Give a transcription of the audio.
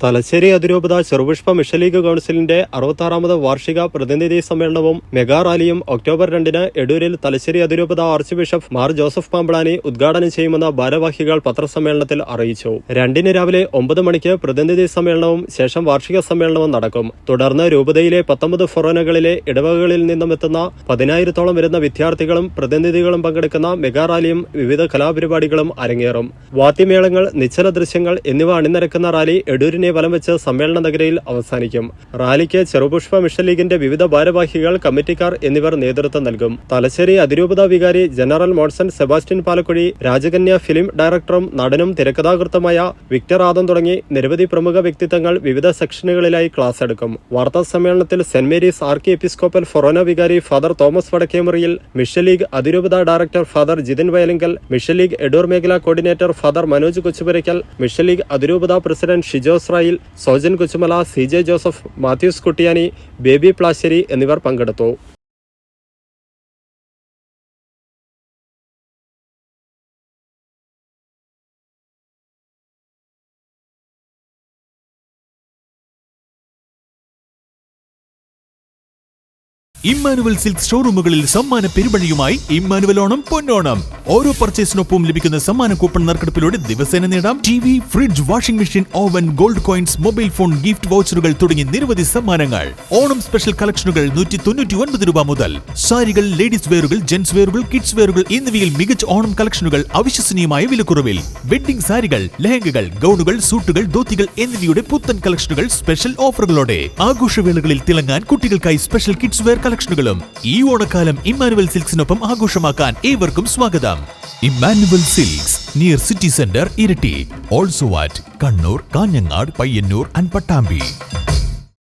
തലശ്ശേരി അതിരൂപത Cherupushpa mission league കൗൺസിലിന്റെ 66ാമത് വാർഷിക പ്രതിനിധി സമ്മേളനവും മെഗാ റാലിയും ഒക്ടോബർ 2-ന് എടൂരിൽ തലശ്ശേരി അതിരൂപത arch bishop Mar Joseph Pamplany ഉദ്ഘാടനം ചെയ്യുമെന്ന് ഭാരവാഹികൾ പത്രസമ്മേളനത്തിൽ അറിയിച്ചു. 2-ന് രാവിലെ 9 മണിക്ക് പ്രതിനിധി സമ്മേളനവും ശേഷം വാർഷിക സമ്മേളനവും നടക്കും. തുടർന്ന് രൂപതയിലെ 19 ഫൊറോനകളിലെ ഇടവകകളിൽ നിന്നും എത്തുന്ന 10,000-ഓളം വരുന്ന വിദ്യാർത്ഥികളും പ്രതിനിധികളും പങ്കെടുക്കുന്ന മെഗാ റാലിയും വിവിധ കലാപരിപാടികളും അരങ്ങേറും. വാദ്യമേളങ്ങൾ, നിശ്ചല ദൃശ്യങ്ങൾ എന്നിവ അണിനിരക്കുന്ന റാലി എടൂരിനെ വലം വെച്ച് സമ്മേളന നഗരിയിൽ അവസാനിക്കും. റാലിക്ക് ചെറുപുഷ്പ മിഷൻ ലീഗിന്റെ വിവിധ ഭാരവാഹികൾ, കമ്മിറ്റിക്കാർ എന്നിവർ നേതൃത്വം നൽകും. തലശ്ശേരി അതിരൂപത വികാരി ജനറൽ മോൺസൺ സെബാസ്റ്റ്യൻ പാലക്കുഴി, രാജകന്യ ഫിലിം ഡയറക്ടറും നടനും തിരക്കഥാകൃത്തുമായ വിക്ടർ ആദം തുടങ്ങി നിരവധി പ്രമുഖ വ്യക്തിത്വങ്ങൾ വിവിധ സെക്ഷനുകളിലായി ക്ലാസ് എടുക്കും. വാർത്താ സമ്മേളനത്തിൽ സെന്റ് മേരീസ് ആർക്കി എപ്പിസ്കോപ്പൽ ഫൊറോന വികാരി father Thomas Vadakkemuriyil, mission league അതിരൂപത director father Jithin Vayalinkal, mission league Edoor മേഖലാ coordinator father Manoj Kochupurackal, mission league അതിരൂപത president Shijo Srayil, Sojan Kochumala, CJ Joseph, Mathews Kuttiyani, Baby Plassery എന്നിവർ പങ്കെടുത്തു. ഇമ്മാനുവൽ സിൽക്ക് ഷോറൂമുകളിൽ സമ്മാന പെരുമഴയുമായി ഇമ്മാനുവൽ ഓണം പൊന്നോണം. ഓരോ പർച്ചേസിനൊപ്പം ലഭിക്കുന്ന സമ്മാന കൂപ്പൺ നറുക്കെടുപ്പിലൂടെ ദിവസേന നേടാം TV, fridge, washing machine, oven, gold coins, mobile phone, gift വൗച്ചറുകൾ തുടങ്ങി നിരവധി സമ്മാനങ്ങൾ. ഓണം സ്പെഷ്യൽ കളക്ഷനുകൾ 199 രൂപ മുതൽ. സാരികൾ, ലേഡീസ് വെയറുകൾ, ജെന്റ്സ് വെയറുകൾ, കിഡ്സ് വെയറുകൾ എന്നിവയിൽ മികച്ച ഓണം കളക്ഷനുകൾ അവിശ്വസനീയമായ വിലക്കുറവിൽ. വെഡ്ഡിംഗ് സാരികൾ, ലെഹങ്കകൾ, ഗൗണുകൾ, സൂട്ടുകൾ, ധോത്തികൾ എന്നിവയുടെ പുത്തൻ കളക്ഷനുകൾ സ്പെഷ്യൽ ഓഫറുകളോടെ. ആഘോഷവേളകളിൽ തിളങ്ങാൻ കുട്ടികൾക്കായി സ്പെഷ്യൽ കിഡ്സ് വെയർ കളക്ഷനുകളും. ഈ ഓണക്കാലം ഇമ്മാനുവൽ സിൽക്സിനൊപ്പം ആഘോഷമാക്കാൻ ഏവർക്കും സ്വാഗതം. Emmanuel silks near city centre, Iritty. Also at Kannur, Kanhangad, Payyanur and Pattambi.